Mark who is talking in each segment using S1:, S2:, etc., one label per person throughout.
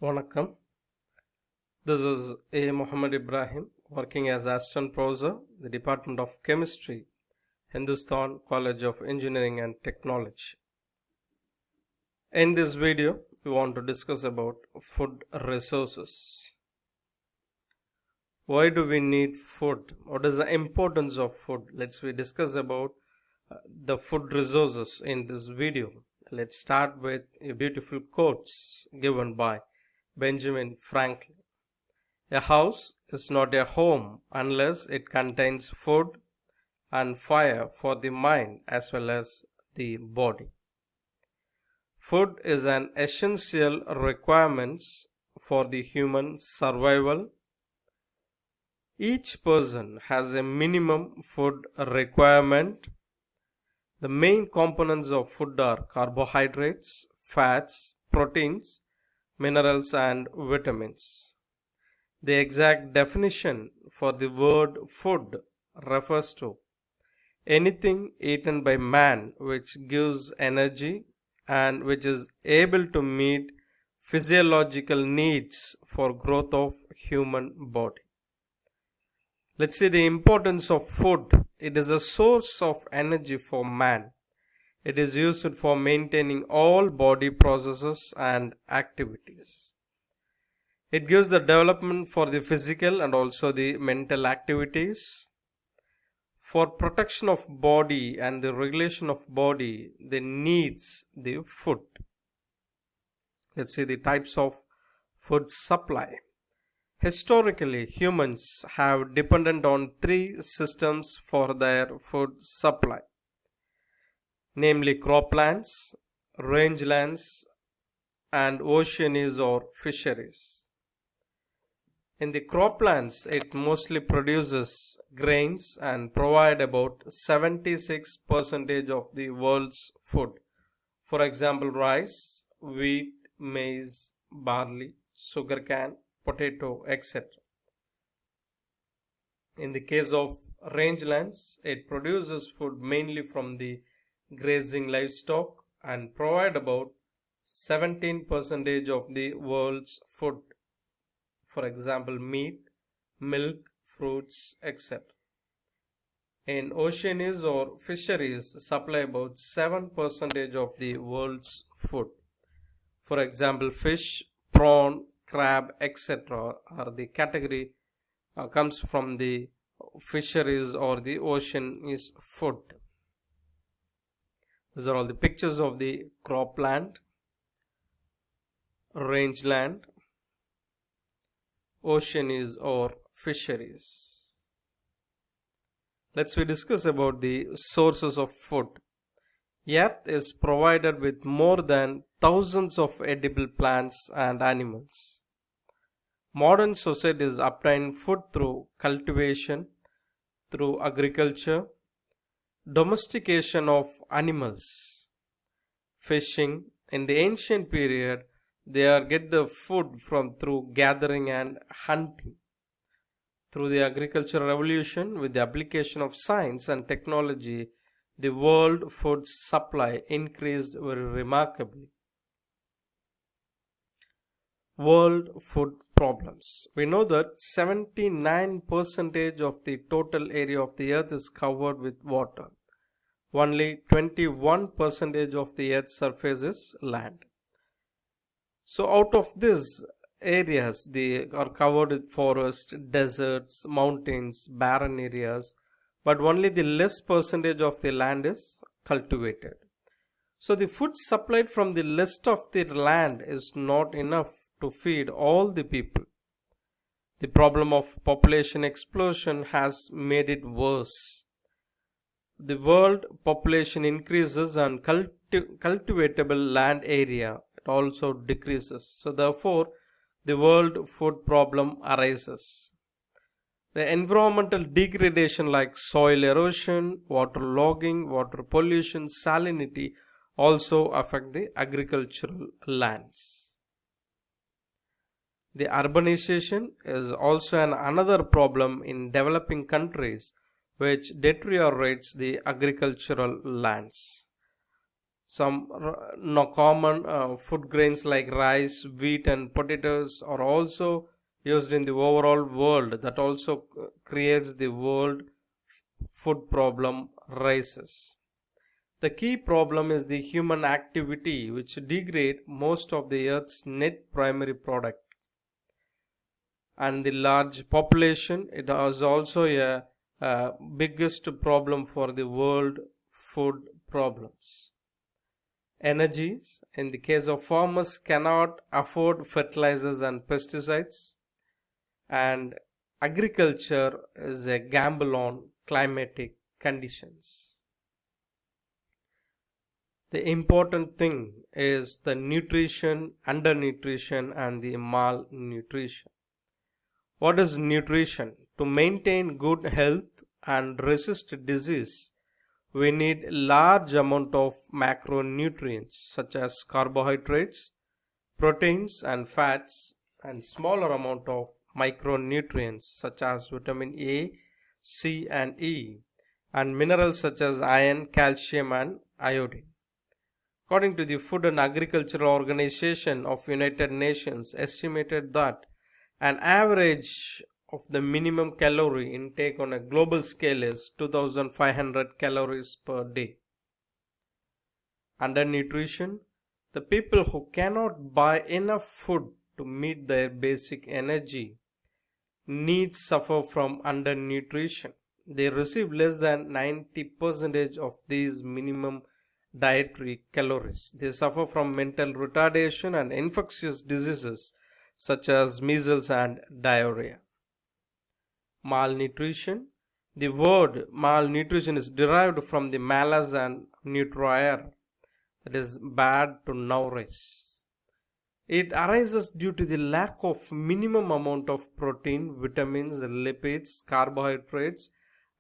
S1: Vanakkam. This is A. Muhammad Ibrahim, working as Assistant Professor, the Department of Chemistry, Hindustan College of Engineering and Technology. In this video, we want to discuss about food resources. Why do we need food? What is the importance of food? Let's discuss about the food resources in this video. Let's start with a beautiful quotes given by Benjamin Franklin. A house is not a home unless it contains food and fire for the mind as well as the body. Food is an essential requirement for the human survival. Each person has a minimum food requirement. The main components of food are carbohydrates, fats, proteins, minerals and vitamins. The exact definition for the word food refers to anything eaten by man which gives energy and which is able to meet physiological needs for growth of human body. Let's see the importance of food. It is a source of energy for man. It is used for maintaining all body processes and activities. It gives the development for the physical and also the mental activities. For protection of body and the regulation of body, they needs the food. Let's see the types of food supply. Historically, humans have depended on three systems for their food supply, namely croplands, rangelands, and oceanies or fisheries. In the croplands, it mostly produces grains and provide about 76% of the world's food. For example, rice, wheat, maize, barley, sugarcane, potato, etc. In the case of rangelands, it produces food mainly from the grazing livestock and provide about 17% of the world's food. For example, meat, milk, fruits, etc. In oceanies or fisheries, supply about 7% of the world's food. For example, fish, prawn, crab, etc. are the category comes from the fisheries or the ocean is food. These are all the pictures of the cropland, rangeland, oceanies or fisheries. Let's discuss about the sources of food. Earth is provided with more than thousands of edible plants and animals. Modern societies obtain food through cultivation, through agriculture, domestication of animals, fishing. In the ancient period, they get the food from through gathering and hunting. Through the agricultural revolution, with the application of science and technology, the world food supply increased very remarkably. World food problems. We know that 79% of the total area of the earth is covered with water. Only 21% of the earth's surface is land. So out of these areas, they are covered with forests, deserts, mountains, barren areas, but only the less percentage of the land is cultivated. So the food supplied from the less of the land is not enough to feed all the people. The problem of population explosion has made it worse. The world population increases and cultivatable land area also decreases. So therefore, the world food problem arises. The environmental degradation like soil erosion, water logging, water pollution, salinity also affect the agricultural lands. The urbanization is also another problem in developing countries which deteriorates the agricultural lands. Some no common food grains like rice, wheat, and potatoes are also used in the overall world. That also creates the world food problem rises. The key problem is the human activity, which degrade most of the Earth's net primary product. And the large population, it is also a biggest problem for the world food problems. Energies, in the case of farmers, cannot afford fertilizers and pesticides, and agriculture is a gamble on climatic conditions. The important thing is the nutrition, undernutrition, and the malnutrition. What is nutrition? To maintain good health and resist disease, we need large amount of macronutrients such as carbohydrates, proteins and fats, and smaller amount of micronutrients such as vitamin A, C and E, and minerals such as iron, calcium and iodine. According to the Food and Agricultural Organization of United Nations, estimated that an average of the minimum calorie intake on a global scale is 2500 calories per day. Undernutrition, the people who cannot buy enough food to meet their basic energy needs suffer from undernutrition. They receive less than 90% of these minimum dietary calories. They suffer from mental retardation and infectious diseases such as measles and diarrhea. Malnutrition. The word malnutrition is derived from the malus and nutrire, that is bad to nourish. It arises due to the lack of minimum amount of protein, vitamins, lipids, carbohydrates,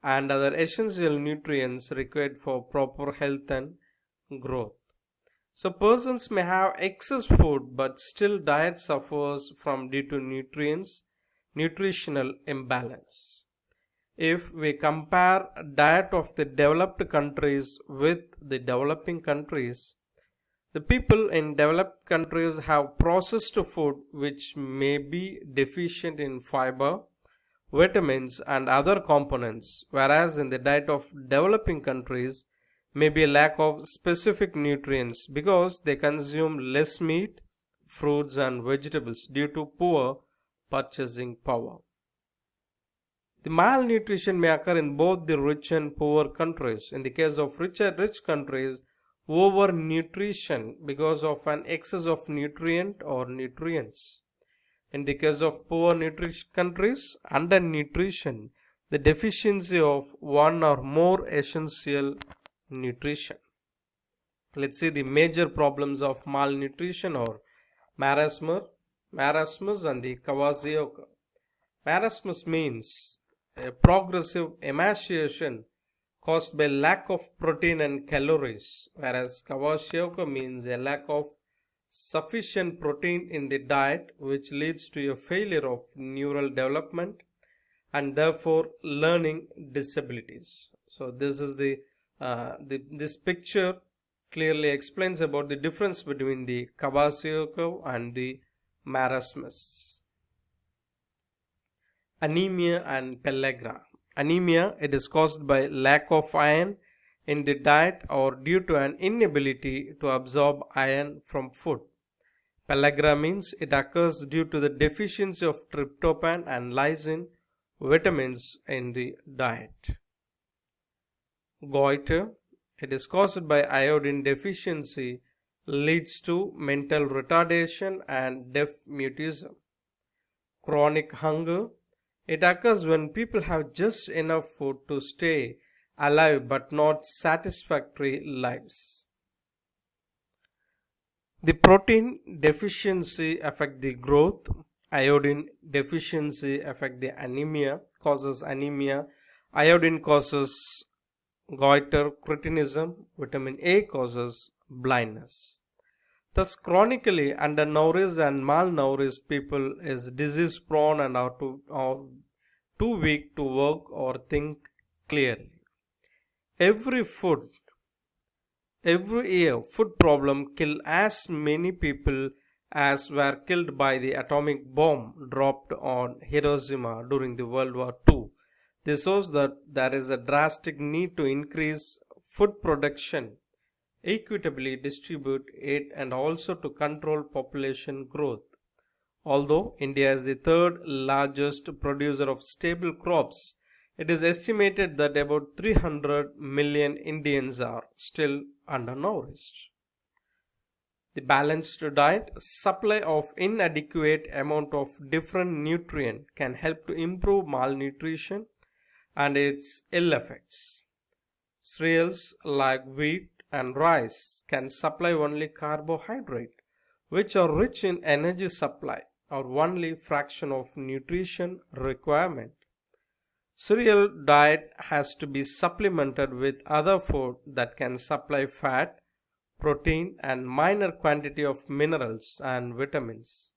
S1: and other essential nutrients required for proper health and growth. So persons may have excess food but still diet suffers from due to nutritional imbalance. If we compare diet of the developed countries with the developing countries, the people in developed countries have processed food which may be deficient in fiber, vitamins and other components, whereas in the diet of developing countries may be a lack of specific nutrients because they consume less meat, fruits and vegetables due to poor purchasing power. The malnutrition may occur in both the rich and poor countries. In the case of rich countries, overnutrition because of an excess of nutrient or nutrients. In the case of poor countries, undernutrition, the deficiency of one or more essential nutrition. Let's see the major problems of malnutrition or marasmus and the Kwashiorkor. Marasmus means a progressive emaciation caused by lack of protein and calories, whereas Kwashiorkor means a lack of sufficient protein in the diet, which leads to a failure of neural development and therefore learning disabilities. So this is this picture clearly explains about the difference between the Kwashiorkor and the marasmus. Anemia and pellagra. Anemia, it is caused by lack of iron in the diet or due to an inability to absorb iron from food. Pellagra means it occurs due to the deficiency of tryptophan and lysine vitamins in the diet. Goiter, it is caused by iodine deficiency, leads to mental retardation and deaf mutism. Chronic hunger, it occurs when people have just enough food to stay alive but not satisfactory lives. The protein deficiency affect the growth, iodine deficiency affect the anemia, causes anemia, iodine causes goiter, cretinism, vitamin A causes blindness. Thus, chronically undernourished and malnourished people is disease prone and are too weak to work or think clearly. Every food Every year, food problems kill as many people as were killed by the atomic bomb dropped on Hiroshima during the World War II. This shows that there is a drastic need to increase food production, equitably distribute it, and also to control population growth. Although India is the third largest producer of staple crops, it is estimated that about 300 million Indians are still undernourished. The balanced diet, supply of inadequate amount of different nutrient can help to improve malnutrition and its ill effects. Cereals like wheat and rice can supply only carbohydrate, which are rich in energy supply or only fraction of nutrition requirement. Cereal diet has to be supplemented with other food that can supply fat, protein and minor quantity of minerals and vitamins.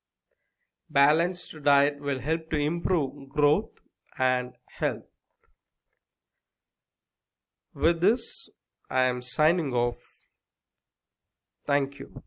S1: Balanced diet will help to improve growth and health. With this, I am signing off. Thank you.